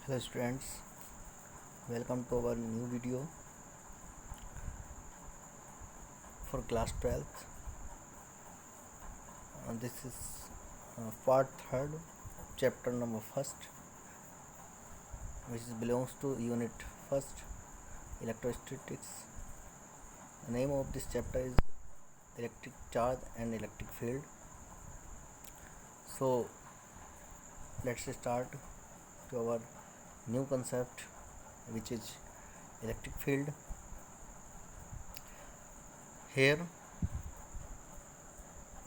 Hello students, welcome to our new video for class 12th. This is part 3rd, chapter number 1st, which belongs to unit 1st, electrostatics. The name of this chapter is electric charge and electric field. So let's start to our new concept, which is electric field. Here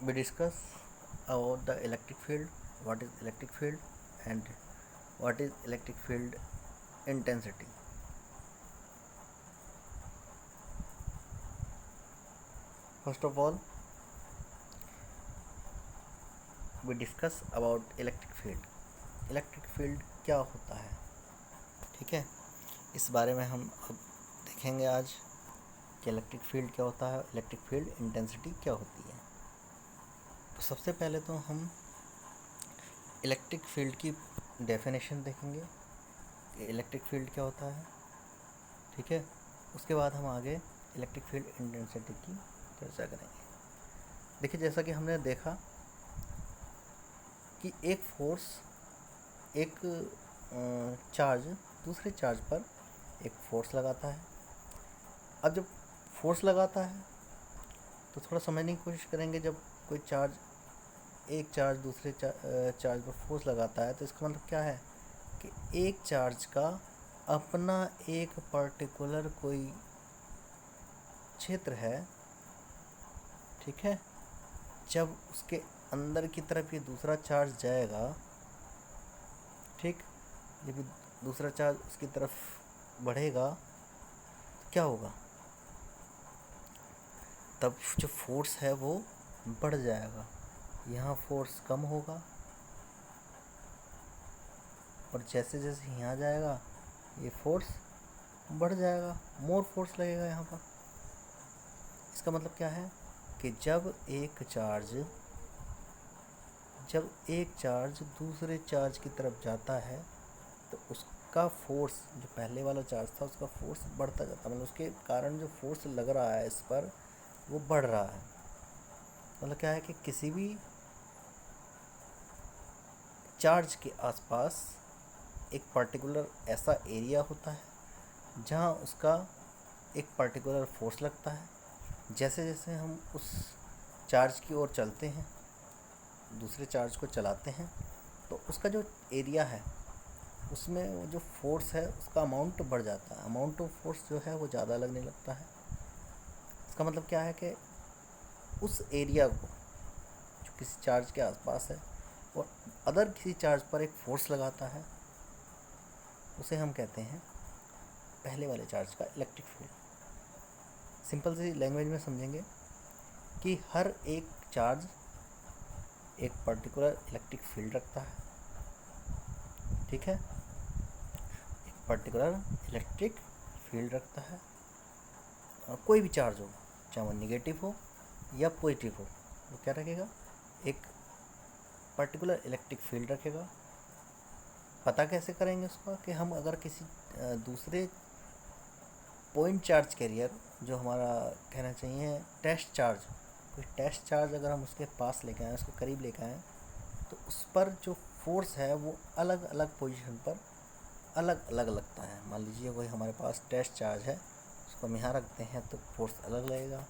we discuss about the electric field, what is electric field and what is electric field intensity. First of all, we discuss about electric field. Electric field क्या होता है, ठीक है, इस बारे में हम अब देखेंगे आज कि इलेक्ट्रिक फील्ड क्या होता है, इलेक्ट्रिक फील्ड इंटेंसिटी क्या होती है। तो सबसे पहले तो हम इलेक्ट्रिक फील्ड की डेफिनेशन देखेंगे कि इलेक्ट्रिक फील्ड क्या होता है, ठीक है। उसके बाद हम आगे इलेक्ट्रिक फील्ड इंटेंसिटी की चर्चा करेंगे। देखिए, जैसा कि हमने देखा कि एक फोर्स, एक चार्ज दूसरे चार्ज पर एक फोर्स लगाता है। अब जब फोर्स लगाता है तो थोड़ा समझने की कोशिश करेंगे। जब कोई चार्ज, एक चार्ज दूसरे चार्ज पर फोर्स लगाता है तो इसका मतलब क्या है कि एक चार्ज का अपना एक पर्टिकुलर कोई क्षेत्र है, ठीक है। जब उसके अंदर की तरफ ये दूसरा चार्ज जाएगा, ठीक, जब दूसरा चार्ज उसकी तरफ बढ़ेगा तो क्या होगा, तब जो फोर्स है वो बढ़ जाएगा। यहाँ फोर्स कम होगा और जैसे जैसे यहाँ जाएगा ये फोर्स बढ़ जाएगा, मोर फोर्स लगेगा यहाँ पर। इसका मतलब क्या है कि जब एक चार्ज दूसरे चार्ज की तरफ जाता है तो उसका फोर्स, जो पहले वाला चार्ज था उसका फोर्स बढ़ता जाता है, मतलब उसके कारण जो फोर्स लग रहा है इस पर वो बढ़ रहा है। मतलब क्या है कि किसी भी चार्ज के आसपास एक पर्टिकुलर ऐसा एरिया होता है जहाँ उसका एक पर्टिकुलर फोर्स लगता है। जैसे जैसे हम उस चार्ज की ओर चलते हैं, दूसरे चार्ज को चलाते हैं, तो उसका जो एरिया है उसमें वो जो फोर्स है उसका अमाउंट बढ़ जाता है, अमाउंट ऑफ फोर्स जो है वो ज़्यादा लगने लगता है। इसका मतलब क्या है कि उस एरिया को जो किसी चार्ज के आसपास है और अदर किसी चार्ज पर एक फोर्स लगाता है, उसे हम कहते हैं पहले वाले चार्ज का इलेक्ट्रिक फील्ड। सिंपल सी लैंग्वेज में समझेंगे कि हर एक चार्ज एक पर्टिकुलर इलेक्ट्रिक फील्ड रखता है, ठीक है, एक पर्टिकुलर इलेक्ट्रिक फील्ड रखता है। कोई भी चार्ज हो, चाहे वो निगेटिव हो या पॉजिटिव हो, वो क्या रखेगा, एक पर्टिकुलर इलेक्ट्रिक फील्ड रखेगा। पता कैसे करेंगे उसका कि हम अगर किसी दूसरे पॉइंट चार्ज कैरियर, जो हमारा कहना चाहिए टेस्ट चार्ज, कोई टेस्ट चार्ज अगर हम उसके पास लेके आएँ, उसके करीब लेके आएँ, तो उस पर जो फोर्स है वो अलग अलग पोजीशन पर अलग अलग लगता है। मान लीजिए कोई हमारे पास टेस्ट चार्ज है, उसको हम यहाँ रखते हैं तो फोर्स अलग लगेगा,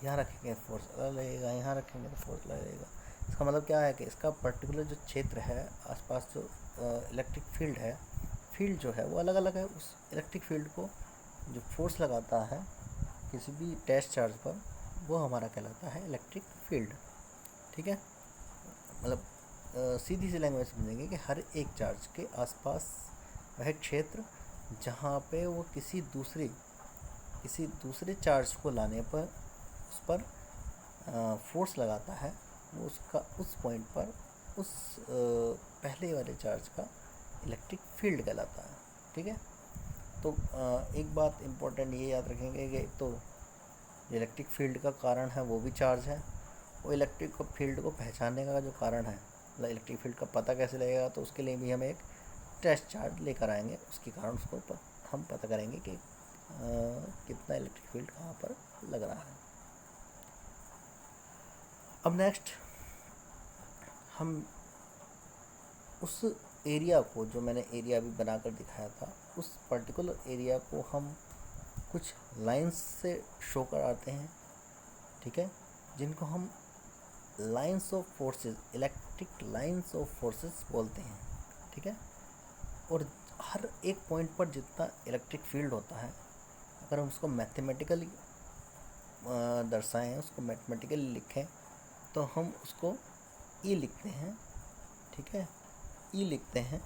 यहाँ रखेंगे फोर्स अलग लगेगा, यहाँ रखेंगे तो फोर्स अलग लगेगा। इसका मतलब क्या है कि इसका पर्टिकुलर जो क्षेत्र है आसपास, जो इलेक्ट्रिक फील्ड है, फील्ड जो है वो अलग अलग है। उस इलेक्ट्रिक फील्ड को जो फोर्स लगाता है किसी भी टेस्ट चार्ज पर, वो हमारा कहलाता है इलेक्ट्रिक फील्ड, ठीक है। मतलब सीधी सी लैंग्वेज समझेंगे कि हर एक चार्ज के आसपास वह क्षेत्र जहाँ पे वो किसी दूसरे चार्ज को लाने पर उस पर फोर्स लगाता है, वो उसका उस पॉइंट पर उस पहले वाले चार्ज का इलेक्ट्रिक फील्ड कहलाता है, ठीक है। तो एक बात इम्पोर्टेंट ये याद रखेंगे कि तो इलेक्ट्रिक फील्ड का कारण है वो भी चार्ज है, वो इलेक्ट्रिक फील्ड को पहचानने का जो कारण है, मतलब इलेक्ट्रिक फील्ड का पता कैसे लगेगा, तो उसके लिए भी हमें एक टेस्ट चार्ज लेकर आएंगे, उसके कारण उसको हम पता करेंगे कि कितना इलेक्ट्रिक फील्ड कहाँ पर लग रहा है। अब नेक्स्ट हम उस एरिया को, जो मैंने एरिया अभी बनाकर दिखाया था, उस पर्टिकुलर एरिया को हम कुछ लाइंस से शो कराते हैं, ठीक है, जिनको हम lines of forces, electric lines of forces बोलते हैं, ठीक है। और हर एक पॉइंट पर जितना इलेक्ट्रिक फील्ड होता है, अगर हम उसको मैथमेटिकली दर्शाएं, उसको मैथमेटिकली लिखें, तो हम उसको ई लिखते हैं, ठीक है, ई लिखते हैं,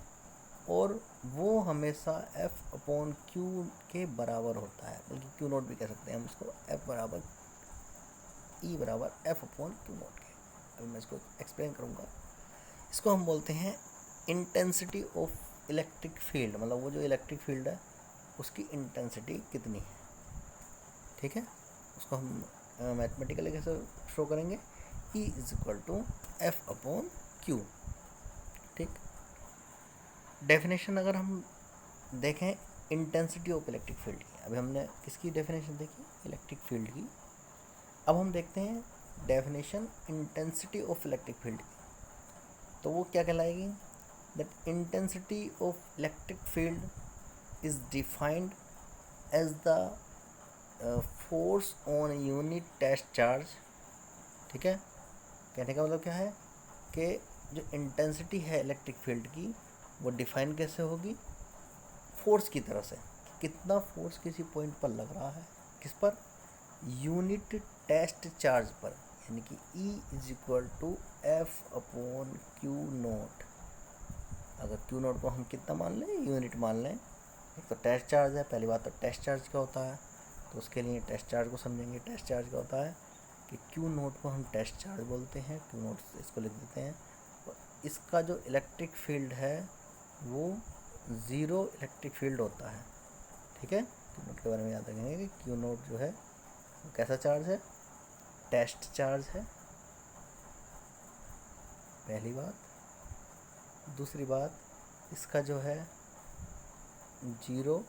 और वो हमेशा एफ अपॉन क्यू के बराबर होता है, बल्कि क्यू नोट भी कह सकते हैं हम उसको, एफ बराबर ई बराबर एफ अपॉन क्यू नोट के। अभी मैं इसको एक्सप्लेन करूँगा। इसको हम बोलते हैं इंटेंसिटी ऑफ इलेक्ट्रिक फील्ड, मतलब वो जो इलेक्ट्रिक फील्ड है उसकी इंटेंसिटी कितनी है, ठीक है। उसको हम मैथमेटिकली कैसे शो करेंगे, E is equal to F upon Q, ठीक। डेफिनेशन अगर हम देखें इंटेंसिटी ऑफ इलेक्ट्रिक फील्ड की, अभी हमने किसकी डेफिनेशन देखी, इलेक्ट्रिक फील्ड की। अब हम देखते हैं definition intensity of electric field की, तो वो क्या कहलाएगी, that intensity of electric field is defined as the force on unit test charge, ठीक है। कहने का मतलब क्या है कि जो इंटेंसिटी है इलेक्ट्रिक फील्ड की, वो डिफाइन कैसे होगी, फोर्स की तरह से, कितना फोर्स किसी पॉइंट पर लग रहा है, किस पर, यूनिट टेस्ट चार्ज पर, यानी कि E is equal to F upon Q naught. अगर क्यू नोट को हम कितना मान लें, यूनिट मान लें, एक तो टेस्ट चार्ज है, पहली बात तो टेस्ट चार्ज क्या होता है, तो उसके लिए टेस्ट चार्ज को समझेंगे। टेस्ट चार्ज क्या होता है कि क्यू नोट को हम टेस्ट चार्ज बोलते हैं, क्यू नोट से इसको लिख देते हैं, और इसका जो इलेक्ट्रिक फील्ड है वो ज़ीरो इलेक्ट्रिक फील्ड होता है, ठीक है। क्यू नोट के बारे में याद रखेंगे कि क्यू नोट जो है वो कैसा चार्ज है, टेस्ट चार्ज है, पहली बात। दूसरी बात, इसका जो है जीरो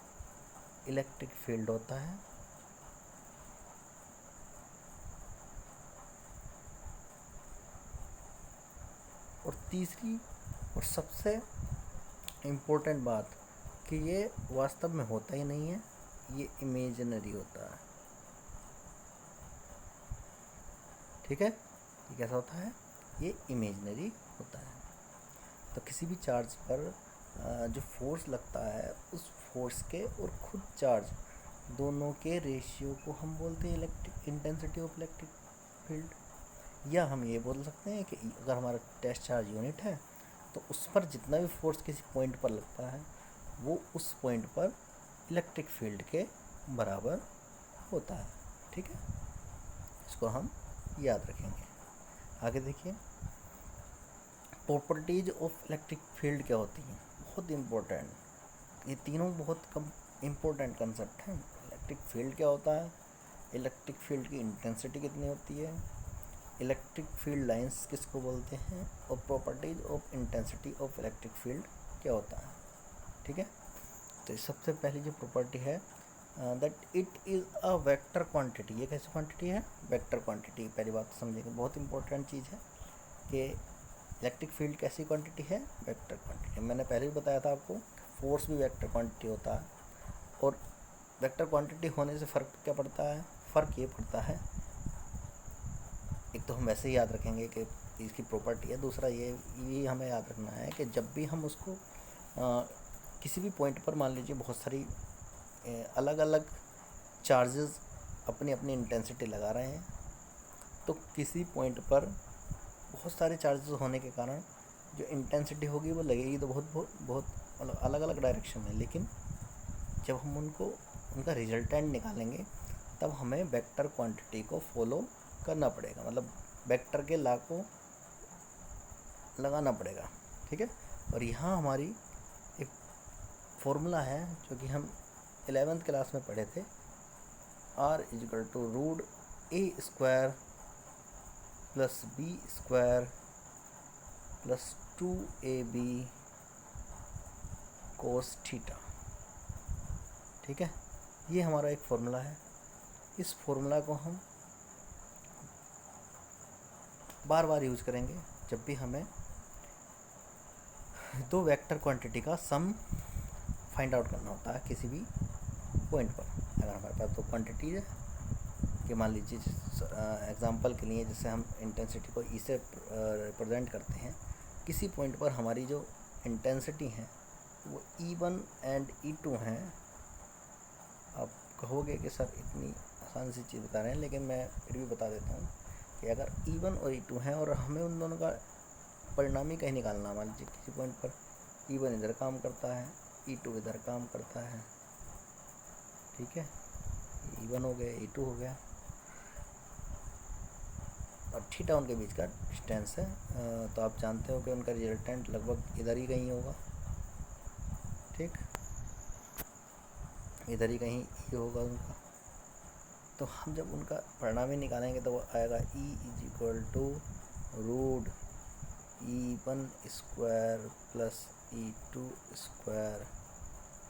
इलेक्ट्रिक फील्ड होता है, और तीसरी और सबसे इम्पोर्टेंट बात कि ये वास्तव में होता ही नहीं है, ये इमेजिनरी होता है, ठीक है। ये कैसा होता है, ये इमेजिनरी होता है। तो किसी भी चार्ज पर जो फोर्स लगता है, उस फोर्स के और खुद चार्ज दोनों के रेशियो को हम बोलते हैं electric intensity of electric field. या हम ये बोल सकते हैं कि अगर हमारा टेस्ट चार्ज यूनिट है, तो उस पर जितना भी फोर्स किसी पॉइंट पर लगता है, वो उस पॉइंट पर इलेक्ट्रिक फील्ड के बराबर होता है, ठीक है। इसको हम याद रखेंगे। आगे देखिए, प्रॉपर्टीज ऑफ इलेक्ट्रिक फील्ड क्या होती हैं, बहुत इम्पोर्टेंट, ये तीनों बहुत कम इम्पोर्टेंट कंसेप्ट हैं। इलेक्ट्रिक फील्ड क्या होता है, इलेक्ट्रिक फील्ड की इंटेंसिटी कितनी होती है, इलेक्ट्रिक फील्ड लाइंस किसको बोलते हैं, और properties of intensity of electric field क्या होता है, ठीक है। तो सबसे पहली जो प्रॉपर्टी है, that it is a vector quantity. ये कैसी क्वांटिटी है, वेक्टर क्वांटिटी। पहली बात समझेंगे, बहुत इंपॉर्टेंट चीज़ है कि इलेक्ट्रिक फील्ड कैसी क्वांटिटी है, वेक्टर क्वांटिटी। मैंने पहले भी बताया था आपको, फोर्स भी वेक्टर क्वांटिटी होता है, और वेक्टर क्वांटिटी होने से फ़र्क क्या पड़ता है, फ़र्क ये पड़ता है, एक तो हम वैसे ही याद रखेंगे कि इसकी प्रॉपर्टी है, दूसरा ये हमें याद रखना है कि जब भी हम उसको किसी भी पॉइंट पर, मान लीजिए बहुत सारी अलग अलग चार्जेस अपनी अपनी इंटेंसिटी लगा रहे हैं, तो किसी पॉइंट पर बहुत सारे चार्जेस होने के कारण जो इंटेंसिटी होगी वो लगेगी तो बहुत मतलब अलग अलग डायरेक्शन में, लेकिन जब हम उनका रिजल्टेंट निकालेंगे, तब हमें वेक्टर क्वांटिटी को फॉलो करना पड़ेगा, मतलब वेक्टर के लॉ को लगाना पड़ेगा, ठीक है। और यहाँ हमारी एक फॉर्मूला है जो कि हम 11th क्लास में पढ़े थे, R is equal to root A square plus B square plus 2ab cos theta. ठीक है, ये हमारा एक फॉर्मूला है। इस फॉर्मूला को हम बार बार यूज करेंगे जब भी हमें दो वेक्टर क्वांटिटी का सम फाइंड आउट करना होता है किसी भी पॉइंट पर। अगर हमारे पास दो क्वांटिटीज है कि मान लीजिए एग्जांपल के लिए जैसे हम इंटेंसिटी को ई से रिप्रेजेंट करते हैं, किसी पॉइंट पर हमारी जो इंटेंसिटी है वो E1 एंड E2 हैं। आप कहोगे कि सर इतनी आसान सी चीज़ बता रहे हैं, लेकिन मैं फिर भी बता देता हूँ कि अगर E1 और E2 हैं और हमें उन दोनों का परिणामी कहीं निकालना, मान लीजिए किसी पॉइंट पर E1 इधर काम करता है, E2 इधर काम करता है। ठीक है, E1 हो गया, E2 हो गया, और थीटा उनके बीच का डिस्टेंस है। तो आप जानते हो कि उनका रिजल्टेंट लगभग इधर ही कहीं होगा। ठीक, इधर ही कहीं ये होगा उनका। तो हम जब उनका परिणामी निकालेंगे तो वो आएगा E is equal to root E1 square plus E2 square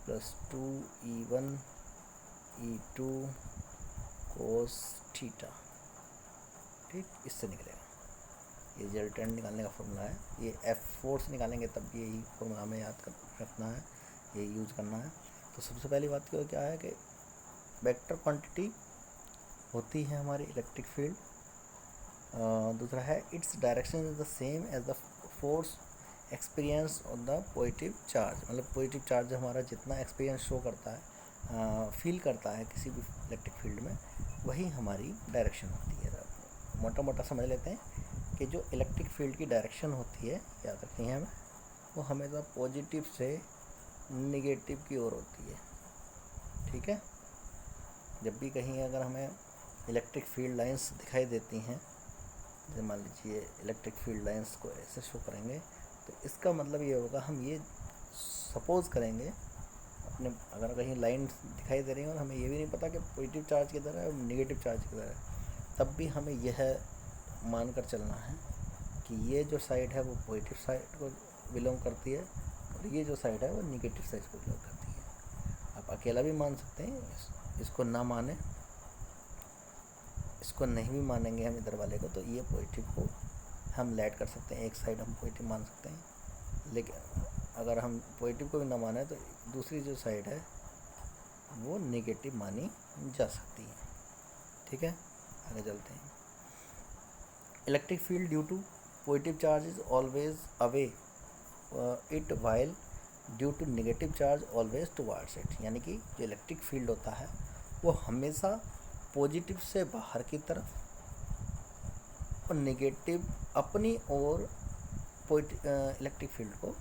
plus 2E1 E2 cos theta. ठीक, इससे निकलेगा। ये रिजल्टेंट निकालने का फॉर्मूला है। ये F4 से निकालेंगे तब भी यही फॉर्मूला हमें याद रखना है, ये यूज़ करना है। तो सबसे पहली बात क्या है कि वेक्टर क्वांटिटी होती है हमारी इलेक्ट्रिक फील्ड। दूसरा है its direction is the same as the force experience on the positive charge. मतलब पॉजिटिव चार्ज हमारा जितना एक्सपीरियंस शो करता है, फील करता है किसी भी इलेक्ट्रिक फील्ड में, वही हमारी डायरेक्शन होती है। मोटा मोटा समझ लेते हैं कि जो इलेक्ट्रिक फील्ड की डायरेक्शन होती है, याद रखनी है हमें, वो हमेशा पॉजिटिव से निगेटिव की ओर होती है। ठीक है, जब भी कहीं अगर हमें इलेक्ट्रिक फील्ड लाइंस दिखाई देती हैं, जैसे मान लीजिए इलेक्ट्रिक फील्ड लाइंस को ऐसे शो करेंगे, तो इसका मतलब ये होगा, हम ये सपोज़ करेंगे अपने, अगर कहीं लाइन दिखाई दे रही है और हमें ये भी नहीं पता कि पॉजिटिव चार्ज किधर है और निगेटिव चार्ज किधर है, तब भी हमें यह मानकर चलना है कि ये जो साइड है वो पॉजिटिव साइड को बिलोंग करती है और ये जो साइड है वो निगेटिव साइड को बिलोंग करती है। आप अकेला भी मान सकते हैं, इसको ना माने, इसको नहीं भी मानेंगे हम इधर वाले को, तो ये पॉजिटिव को हम लेट कर सकते हैं, एक साइड हम पॉजिटिव मान सकते हैं। लेकिन अगर हम पॉजिटिव को भी ना माने तो दूसरी जो साइड है वो नेगेटिव मानी जा सकती है। ठीक है, आगे चलते हैं। Electric field due to positive charge is always away it while due to negative charge always towards it. यानी कि जो इलेक्ट्रिक फील्ड होता है वो हमेशा पॉजिटिव से बाहर की तरफ और नेगेटिव अपनी ओर इलेक्ट्रिक फील्ड को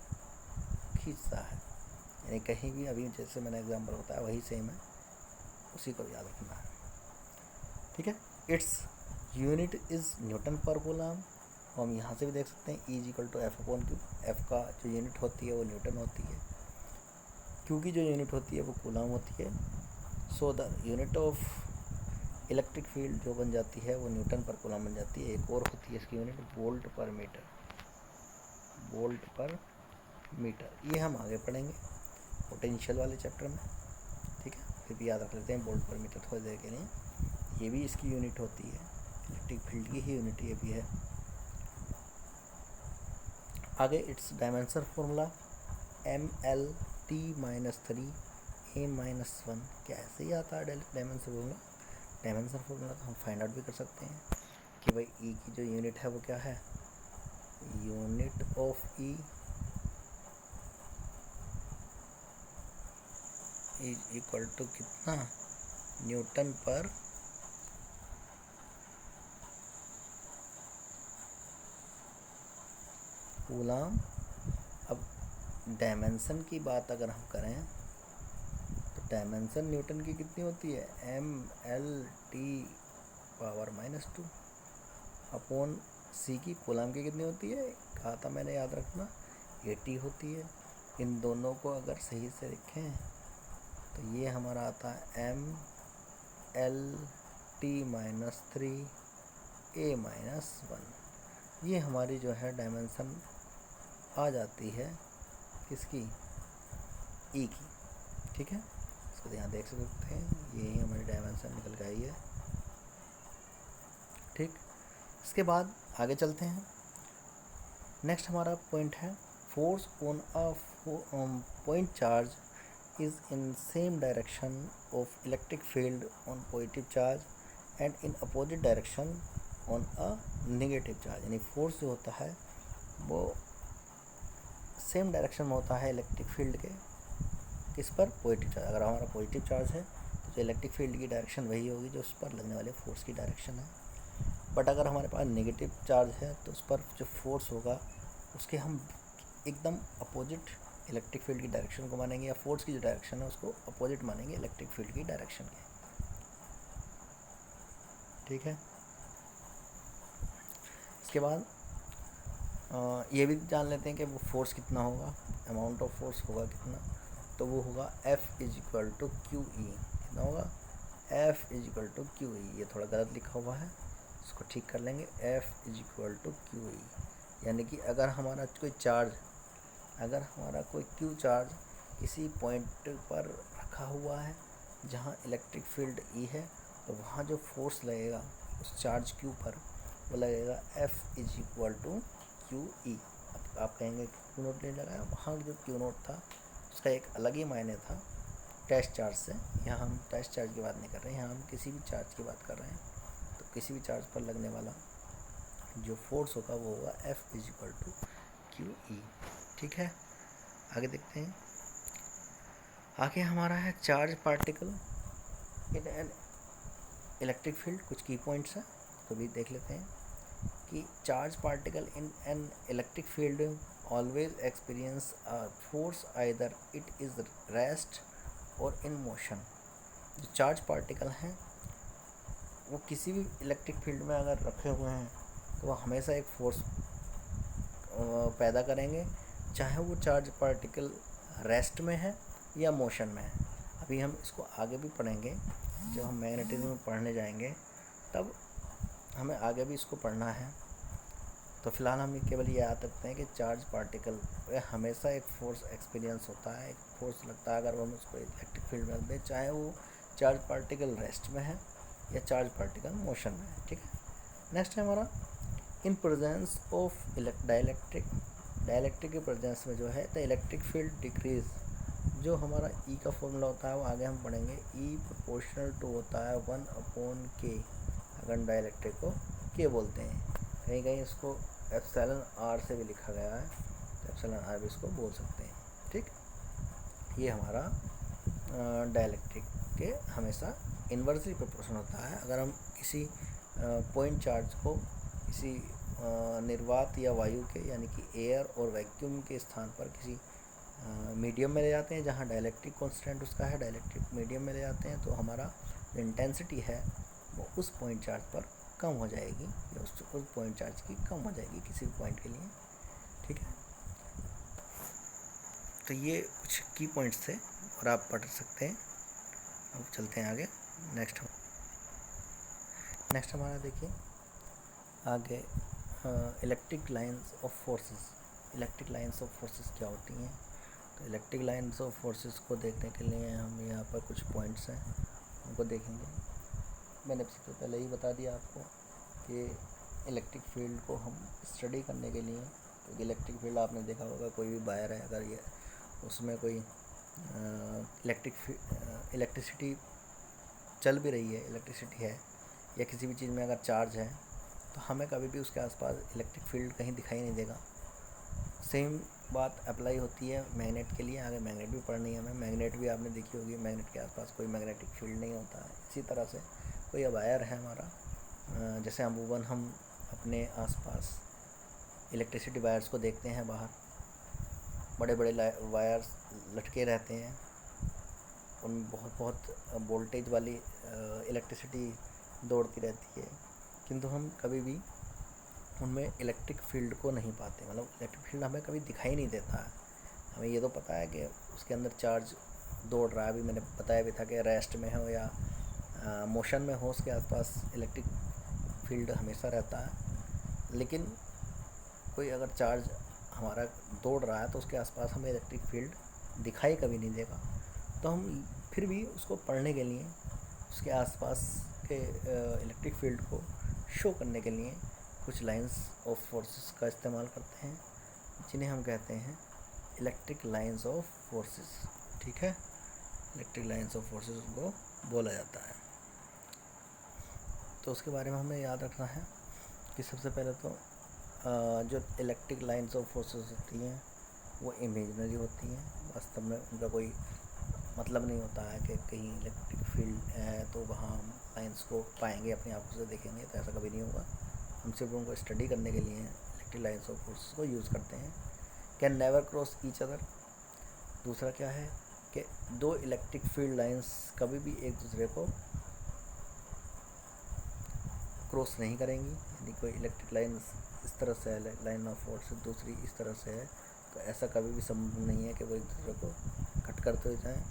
खींचता है। यानी कहीं भी, अभी जैसे मैंने एग्जांपल बताया वही सेम है, उसी को याद रखना है। ठीक है, its unit is newton per coulomb. और हम यहाँ से भी देख सकते हैं E is equal to F/Q। F का जो यूनिट होती है वो न्यूटन होती है, Q की जो यूनिट होती है वो कूलम होती है। So the unit of electric field जो बन जाती है वो न्यूटन पर कूलम बन जाती है। एक और होती है इसकी यूनिट वोल्ट पर मीटर, वोल्ट पर मीटर। ये हम आगे पढ़ेंगे पोटेंशियल वाले चैप्टर में। ठीक है, फिर भी याद रख लेते हैं वोल्ट पर मीटर थोड़ी देर के लिए। ये भी इसकी यूनिट होती है, इलेक्ट्रिक फील्ड की ही यूनिट ये भी है। आगे it's dimension formula ML_T-3 A-1। क्या ऐसे ही आता है डायमेंशन फॉर्मूला? डायमेंशन फॉर्मूला तो हम फाइंड आउट भी कर सकते हैं कि भाई E की जो यूनिट है वो क्या है, unit of E is equal to कितना, न्यूटन पर कूलम। अब डायमेंशन की बात अगर हम करें तो डायमेंशन न्यूटन की कितनी होती है, ML_T⁻² अपॉन C की कूलम की कितनी होती है, कहा था मैंने, याद रखना, 80 होती है। इन दोनों को अगर सही से लिखें तो ये हमारा आता है ML_T⁻3 A-1। ये हमारी जो है डायमेंशन आ जाती है किसकी, ई की, ठीक है। इसको यहाँ देख सकते हैं, यही हमारी डायमेंशन निकल के आई है, ठीक। इसके बाद आगे चलते हैं। नेक्स्ट हमारा पॉइंट है force on a point charge is in same direction of electric field on positive charge and in opposite direction on a negative charge। यानी फोर्स जो होता है वो सेम डायरेक्शन में होता है इलेक्ट्रिक फील्ड के, किस पर, पॉजिटिव चार्ज। अगर हमारा पॉजिटिव चार्ज है तो इलेक्ट्रिक फील्ड की डायरेक्शन वही होगी जो उस पर लगने वाले फोर्स की डायरेक्शन है। बट अगर हमारे पास नेगेटिव चार्ज है तो उस पर जो फोर्स होगा उसके हम एकदम अपोजिट इलेक्ट्रिक फील्ड की डायरेक्शन को मानेंगे, या फोर्स की जो डायरेक्शन है उसको अपोजिट मानेंगे इलेक्ट्रिक फील्ड की डायरेक्शन के, ठीक है। इसके बाद ये भी जान लेते हैं कि वो फोर्स कितना होगा, अमाउंट ऑफ फोर्स होगा कितना, तो वो होगा F is equal to Q E. कितना होगा, F is equal to Q E. ये थोड़ा गलत लिखा हुआ है, इसको ठीक कर लेंगे। F is equal to Q E, यानी कि अगर हमारा कोई क्यू चार्ज किसी पॉइंट पर रखा हुआ है जहाँ इलेक्ट्रिक फील्ड ई है, तो वहाँ जो फोर्स लगेगा उस चार्ज क्यू पर वो लगेगा F is equal to Q E. अब आप कहेंगे क्यू नोट नहीं लगाया, वहाँ जो क्यू नोट था उसका एक अलग ही मायने था टेस्ट चार्ज से। यहाँ हम टेस्ट चार्ज की बात नहीं कर रहे हैं, यहाँ हम किसी भी चार्ज की बात कर रहे हैं। तो किसी भी चार्ज पर लगने वाला जो फोर्स होगा वो होगा F is equal to Q E, ठीक है। आगे देखते हैं। आगे हमारा है charge particle in an electric field. कुछ की पॉइंट्स हैं तो भी देख लेते हैं कि charge particle in an electric field always experience a force either it is rest और इन मोशन। जो चार्ज पार्टिकल हैं वो किसी भी इलेक्ट्रिक फील्ड में अगर रखे हुए हैं तो वो हमेशा एक फोर्स पैदा करेंगे, चाहे वो चार्ज पार्टिकल रेस्ट में है या मोशन में है। अभी हम इसको आगे भी पढ़ेंगे, जब हम मैग्नेटिज्म में पढ़ने जाएंगे तब हमें आगे भी इसको पढ़ना है। तो फिलहाल हम केवल ये याद रखते हैं कि चार्ज पार्टिकल हमेशा एक फोर्स एक्सपीरियंस होता है, एक फोर्स लगता है अगर हम उसको इलेक्ट्रिक फील्ड में रख दें, चाहे वो चार्ज पार्टिकल रेस्ट में है या चार्ज पार्टिकल मोशन में है, ठीक है। नेक्स्ट है हमारा इन प्रेजेंस ऑफ डाइलेक्ट्रिक के प्रेजेंस में जो है द इलेक्ट्रिक फील्ड डिक्रीज। जो हमारा ई का फॉर्मूला होता है वो आगे हम पढ़ेंगे, ई प्रोपोर्शनल टू होता है 1/k। अगर डाइलेक्ट्रिक को के बोलते हैं, कहीं कहीं इसको एप्सिलॉन आर से भी लिखा गया है, तो एप्सिलॉन आर भी इसको बोल सकते हैं, ठीक। ये हमारा डाइलेक्ट्रिक के हमेशा इन्वर्सली प्रोपोर्शनल होता है। अगर हम किसी पॉइंट चार्ज को किसी निर्वात या वायु के यानी कि एयर और वैक्यूम के स्थान पर किसी मीडियम में ले जाते हैं जहाँ डाइलेक्ट्रिक कांस्टेंट उसका है, डाइलेक्ट्रिक मीडियम में ले जाते हैं, तो हमारा जो इंटेंसिटी है वो उस पॉइंट चार्ज पर कम हो जाएगी, या उस पॉइंट चार्ज की कम हो जाएगी किसी भी पॉइंट के लिए, ठीक है। तो ये कुछ की पॉइंट्स थे और आप पढ़ सकते हैं। अब चलते हैं आगे। नेक्स्ट हमारा देखिए आगे electric lines of forces. Electric lines of forces क्या होती हैं? तो इलेक्ट्रिक लाइंस ऑफ फोर्सेस को देखने के लिए हम यहाँ पर कुछ पॉइंट्स हैं उनको देखेंगे। मैंने सबसे पहले ही बता दिया आपको कि इलेक्ट्रिक फील्ड को हम स्टडी करने के लिए, क्योंकि इलेक्ट्रिक फील्ड आपने देखा होगा कोई भी वायर है, अगर ये उसमें कोई इलेक्ट्रिसिटी चल भी रही है, इलेक्ट्रिसिटी है, या किसी भी चीज़ में अगर चार्ज है तो हमें कभी भी उसके आसपास इलेक्ट्रिक फील्ड कहीं दिखाई नहीं देगा। सेम बात अप्लाई होती है मैग्नेट के लिए। आगे मैग्नेट भी पढ़नी है हमें, मैग्नेट भी आपने देखी होगी, मैग्नेट के आसपास कोई मैग्नेटिक फील्ड नहीं होता है। इसी तरह से कोई वायर है हमारा, जैसे अमूमन हम अपने आसपास इलेक्ट्रिसिटी वायर्स को देखते हैं, बाहर बड़े बड़े वायर्स लटके रहते हैं, उनमें बहुत वोल्टेज वाली इलेक्ट्रिसिटी दौड़ती रहती है, किंतु हम कभी भी उनमें इलेक्ट्रिक फील्ड को नहीं पाते, मतलब इलेक्ट्रिक फील्ड हमें कभी दिखाई नहीं देता है। हमें ये तो पता है कि उसके अंदर चार्ज दौड़ रहा है, अभी मैंने बताया भी था कि रेस्ट में हो या मोशन में हो, उसके आसपास इलेक्ट्रिक फील्ड हमेशा रहता है। लेकिन कोई अगर चार्ज हमारा दौड़ रहा है तो उसके आसपास हमें इलेक्ट्रिक फील्ड दिखाई कभी नहीं देगा, तो हम फिर भी उसको पढ़ने के लिए उसके आसपास के इलेक्ट्रिक फील्ड को शो करने के लिए कुछ लाइंस ऑफ फोर्सेस का इस्तेमाल करते हैं, जिन्हें हम कहते हैं इलेक्ट्रिक लाइंस ऑफ फोर्सेस। ठीक है, इलेक्ट्रिक लाइंस ऑफ फोर्सेस को बोला जाता है। तो उसके बारे में हमें याद रखना है कि सबसे पहले तो जो इलेक्ट्रिक लाइंस ऑफ फोर्सेस होती हैं वो इमेजिनरी होती हैं, वास्तव में उनका कोई मतलब नहीं होता है कि कहीं इलेक्ट्रिक फील्ड है तो वहाँ हम लाइंस को पाएंगे, अपनी आंखों से देखेंगे, तो ऐसा कभी नहीं होगा। हम सिर्फ उनको स्टडी करने के लिए इलेक्ट्रिक लाइंस ऑफ फोर्सेस को यूज़ करते हैं। Can never cross each other. दूसरा क्या है कि दो इलेक्ट्रिक फील्ड लाइंस कभी भी एक दूसरे को क्रॉस नहीं करेंगी, यानी कोई इलेक्ट्रिक लाइन इस तरह से है, लाइन ऑफ फोर्स दूसरी इस तरह से है, तो ऐसा कभी भी संभव नहीं है कि वो एक दूसरे को कट करते जाएं।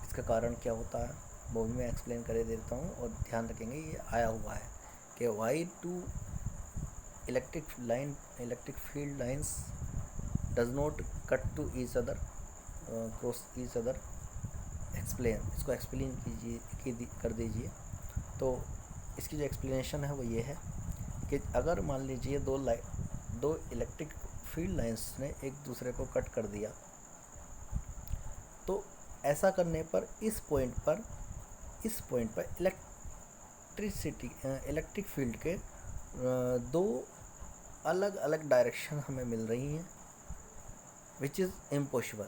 इसका कारण क्या होता है वो भी मैं एक्सप्लेन कर देता हूँ, और ध्यान रखेंगे ये आया हुआ है कि why two electric field lines does not cut to each other cross each other. इसको एक्सप्लेन कर दीजिए। तो इसकी जो एक्सप्लेनेशन है वो ये है कि अगर मान लीजिए दो इलेक्ट्रिक फील्ड लाइंस ने एक दूसरे को कट कर दिया, तो ऐसा करने पर इस पॉइंट पर इलेक्ट्रिक फील्ड के दो अलग अलग डायरेक्शन हमें मिल रही हैं, विच इज़ इम्पॉसिबल।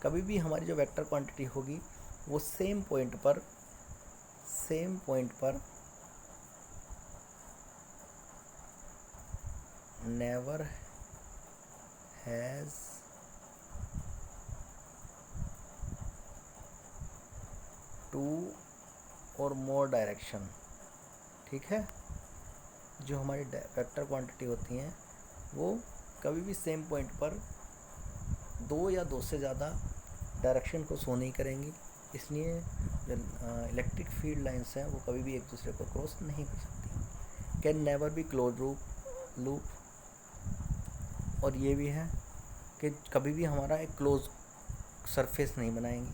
कभी भी हमारी जो वेक्टर क्वांटिटी होगी वो सेम पॉइंट पर never has टू और मोर डायरेक्शन। ठीक है, जो हमारी वेक्टर क्वांटिटी होती हैं वो कभी भी सेम पॉइंट पर दो या दो से ज़्यादा डायरेक्शन को शो नहीं करेंगी, इसलिए जो इलेक्ट्रिक फील्ड लाइंस हैं वो कभी भी एक दूसरे को क्रॉस नहीं कर सकती। Can never be close loop. और ये भी है कि कभी भी हमारा एक क्लोज सरफेस नहीं बनाएंगी,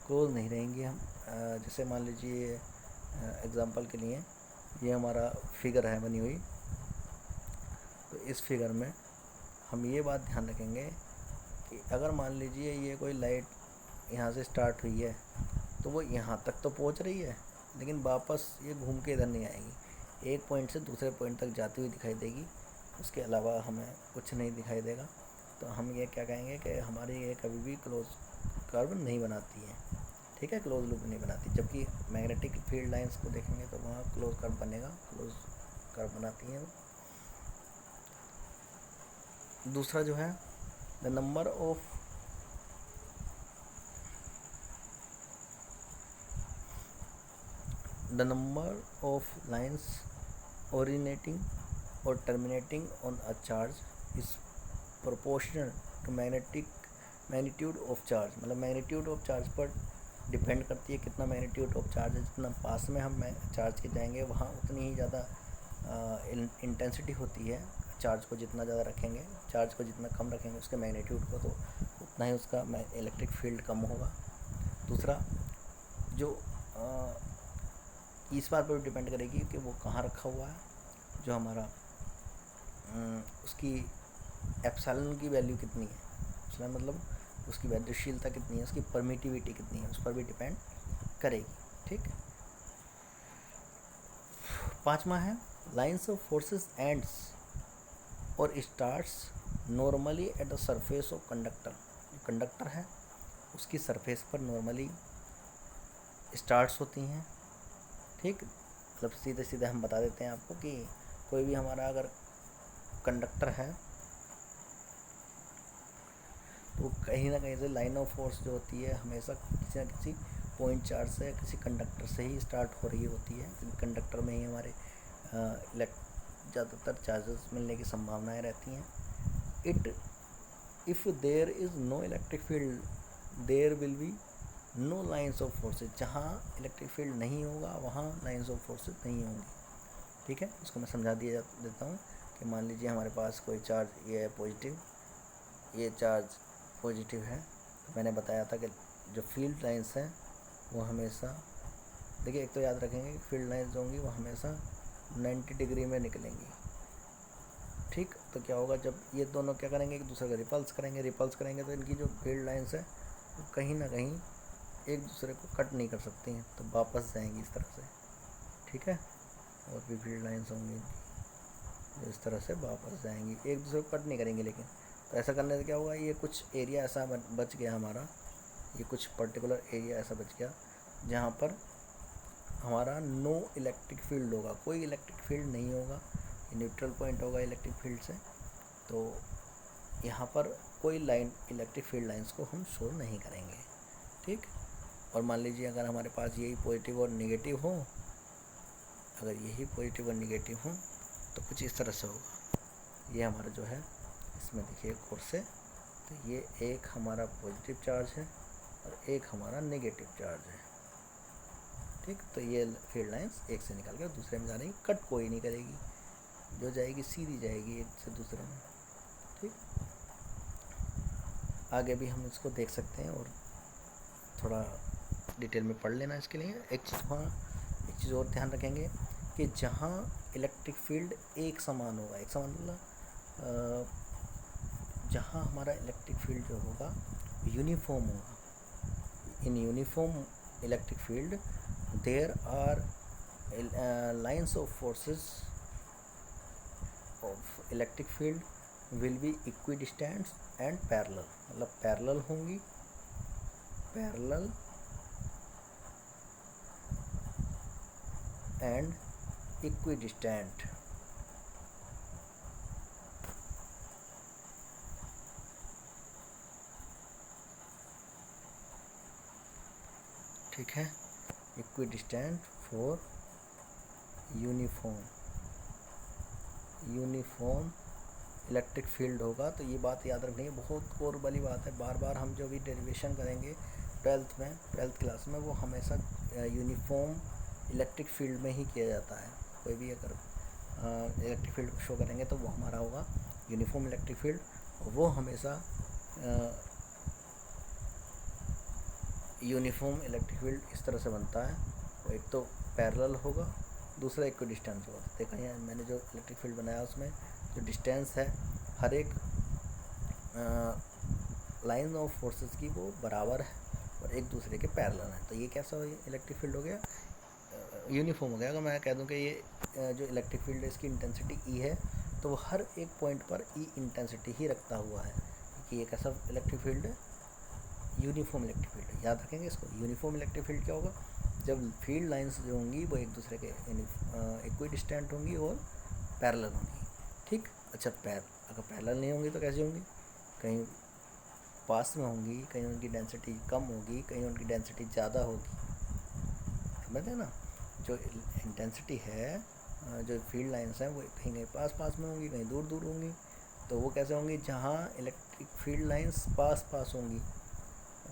क्लोज नहीं रहेंगी हम। जैसे मान लीजिए एग्जांपल के लिए ये हमारा फिगर है बनी हुई, तो इस फिगर में हम ये बात ध्यान रखेंगे कि अगर मान लीजिए ये कोई लाइट यहाँ से स्टार्ट हुई है तो वो यहाँ तक तो पहुँच रही है, लेकिन वापस ये घूम के इधर नहीं आएगी, एक पॉइंट से दूसरे पॉइंट तक जाती हुई दिखाई देगी, उसके अलावा हमें कुछ नहीं दिखाई देगा। तो हम ये क्या कहेंगे कि हमारी ये कभी भी क्लोज कर्व नहीं बनाती है। ठीक है, क्लोज लूप नहीं बनाती, जबकि मैग्नेटिक फील्ड लाइंस को देखेंगे तो वहाँ क्लोज कर्व बनेगा, क्लोज कर्व बनाती हैं। दूसरा जो है the number of lines originating और terminating on a charge is proportional to magnitude of charge. मतलब मैग्नीट्यूड ऑफ चार्ज पर डिपेंड करती है, कितना मैग्नीट्यूड ऑफ चार्ज है, जितना पास में हम चार्ज के जाएंगे वहाँ उतनी ही ज़्यादा इंटेंसिटी होती है। चार्ज को जितना ज़्यादा रखेंगे, चार्ज को जितना कम रखेंगे उसके मैग्नीट्यूड को, तो उतना ही उसका इलेक्ट्रिक फील्ड कम होगा। दूसरा जो इस बात पर डिपेंड करेगी कि वो कहाँ रखा हुआ है, जो हमारा उसकी एप्सिलॉन की वैल्यू कितनी है, एप्सिलॉन मतलब उसकी वैद्यशीलता कितनी है, उसकी परमिटिविटी कितनी है, उस पर भी डिपेंड करेगी। ठीक, पांचवा है लाइंस ऑफ फोर्सेस एंड्स और starts normally at the surface of conductor. Conductor है उसकी सरफेस पर नॉर्मली स्टार्ट्स होती हैं। ठीक, मतलब सीधे सीधे हम बता देते हैं आपको कि कोई भी हमारा अगर कंडक्टर है तो कहीं ना कहीं से लाइन ऑफ फोर्स जो होती है हमेशा किसी न किसी पॉइंट चार्ज से, किसी कंडक्टर से ही स्टार्ट हो रही होती है, क्योंकि कंडक्टर में ही हमारे ज़्यादातर चार्जेस मिलने की संभावनाएं रहती हैं। If there is no electric field there will be no lines of forces. जहाँ इलेक्ट्रिक फील्ड नहीं होगा वहाँ लाइंस ऑफ फोर्सेज नहीं होंगी। ठीक है, इसको मैं समझा देता हूँ कि मान लीजिए हमारे पास कोई चार्ज ये है पॉजिटिव, ये चार्ज पॉजिटिव है, मैंने बताया था कि जो फील्ड लाइंस हैं वो हमेशा, देखिए एक तो याद रखेंगे कि फील्ड लाइंस जो होंगी वो हमेशा 90 डिग्री में निकलेंगी, ठीक। तो क्या होगा, जब ये दोनों क्या करेंगे, एक दूसरे को रिपल्स करेंगे तो इनकी जो फील्ड लाइंस है वो कहीं ना कहीं एक दूसरे को कट नहीं कर सकती हैं, तो वापस जाएंगी इस तरह से, ठीक है। और भी फील्ड लाइंस होंगी जो इस तरह से वापस जाएंगी, एक दूसरे को कट नहीं करेंगी, लेकिन तो ऐसा करने से क्या होगा, ये कुछ एरिया ऐसा बच गया हमारा, ये कुछ पर्टिकुलर एरिया ऐसा बच गया जहाँ पर हमारा नो इलेक्ट्रिक फील्ड होगा, कोई इलेक्ट्रिक फील्ड नहीं होगा, न्यूट्रल पॉइंट होगा इलेक्ट्रिक फील्ड से। तो यहाँ पर कोई लाइन इलेक्ट्रिक फील्ड लाइंस को हम शो नहीं करेंगे, ठीक। और मान लीजिए अगर हमारे पास यही पॉजिटिव और नेगेटिव हो, अगर यही पॉजिटिव और नेगेटिव हो तो कुछ इस तरह से होगा। ये हमारा जो है इसमें देखिए कोर से, तो ये एक हमारा पॉजिटिव चार्ज है और एक हमारा नेगेटिव चार्ज है, ठीक। तो ये फील्ड लाइंस एक से निकल के दूसरे में जा रही, कट कोई नहीं करेगी, जो जाएगी सीधी जाएगी एक से दूसरे में, ठीक। आगे भी हम इसको देख सकते हैं और थोड़ा डिटेल में पढ़ लेना इसके लिए। एक चीज़ और ध्यान रखेंगे कि जहाँ इलेक्ट्रिक फील्ड एक समान होगा, एक समान मतलब जहाँ हमारा इलेक्ट्रिक फील्ड जो होगा यूनिफॉर्म होगा, in uniform electric field there are lines of forces of electric field will be equidistant and parallel, मतलब पैरेलल होंगी, पैरेलल एंड इक्विडिस्टेंट, ठीक है। Equidistant for uniform electric field होगा। तो ये बात याद रखनी है, बहुत कोर वाली बात है, बार बार हम जो भी डेरिवेशन करेंगे ट्वेल्थ क्लास में, वो हमेशा यूनिफॉर्म इलेक्ट्रिक फील्ड में ही किया जाता है। कोई भी अगर इलेक्ट्रिक फील्ड को शो करेंगे तो वो हमारा होगा यूनिफॉर्म इलेक्ट्रिक फील्ड, वो हमेशा यूनिफॉर्म इलेक्ट्रिक फील्ड इस तरह से बनता है, वो एक तो पैरेलल होगा, दूसरा इक्विडिस्टेंस होगा। देखा यहाँ मैंने जो इलेक्ट्रिक फील्ड बनाया उसमें जो डिस्टेंस है हर एक लाइन ऑफ फोर्सेस की वो बराबर है और एक दूसरे के पैरेलल है, तो ये कैसा इलेक्ट्रिक फील्ड हो गया, यूनिफॉर्म हो गया। अगर मैं कह दूं कि ये जो इलेक्ट्रिक फील्ड है इसकी इंटेंसिटी ई है, तो वो हर एक पॉइंट पर ई इंटेंसिटी ही रखता हुआ है, क्योंकि ये कैसा इलेक्ट्रिक फील्ड है, यूनिफॉर्म इलेक्ट्रिक फील्ड है। याद रखेंगे इसको, यूनिफॉर्म इलेक्ट्रिक फील्ड क्या होगा, जब फील्ड लाइंस जो होंगी वो एक दूसरे के इक्विडिस्टेंट होंगी और पैरेलल होंगी, ठीक। अच्छा अगर पैरेलल नहीं होंगी तो कैसी होंगी, कहीं पास में होंगी, कहीं उनकी डेंसिटी कम होगी, कहीं उनकी डेंसिटी ज़्यादा होगी, समझते हैं ना। जो इंटेंसिटी है, जो फील्ड लाइंस हैं वो कहीं कहीं पास में होंगी, कहीं दूर दूर होंगी, तो वो कैसे होंगी, जहाँ इलेक्ट्रिक फील्ड लाइंस पास होंगी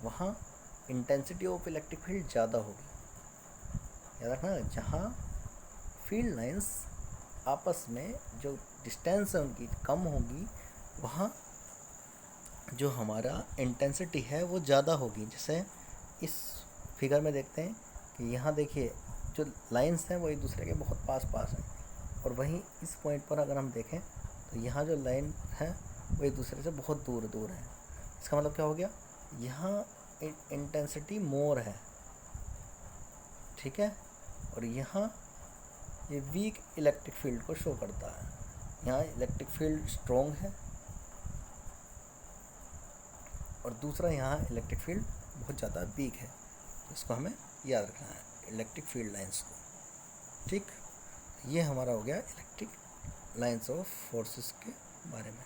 वहाँ इंटेंसिटी ऑफ इलेक्ट्रिक फील्ड ज़्यादा होगी। याद रखना, जहाँ फील्ड लाइंस आपस में जो डिस्टेंस है उनकी कम होगी, वहाँ जो हमारा इंटेंसिटी है वो ज़्यादा होगी। जैसे इस फिगर में देखते हैं कि यहाँ देखिए जो लाइंस हैं वो एक दूसरे के बहुत पास हैं, और वहीं इस पॉइंट पर अगर हम देखें तो यहाँ जो लाइन है वो एक दूसरे से बहुत दूर है। इसका मतलब क्या हो गया, यहाँ इंटेंसिटी मोर है, ठीक है, और यहाँ ये वीक इलेक्ट्रिक फील्ड को शो करता है। यहाँ इलेक्ट्रिक फील्ड स्ट्रॉन्ग है और दूसरा यहाँ इलेक्ट्रिक फील्ड बहुत ज़्यादा वीक है। इसको हमें याद रखना है इलेक्ट्रिक फील्ड लाइंस को, ठीक। ये हमारा हो गया इलेक्ट्रिक लाइंस ऑफ फोर्सेस के बारे में।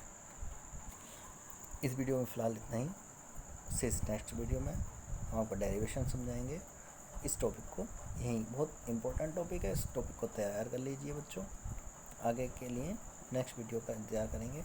इस वीडियो में फ़िलहाल इतना ही, से नेक्स्ट वीडियो में हम आपको डेरिवेशन समझाएंगे। इस टॉपिक को यही बहुत इम्पोर्टेंट टॉपिक है, इस टॉपिक को तैयार कर लीजिए बच्चों, आगे के लिए नेक्स्ट वीडियो का इंतज़ार करेंगे।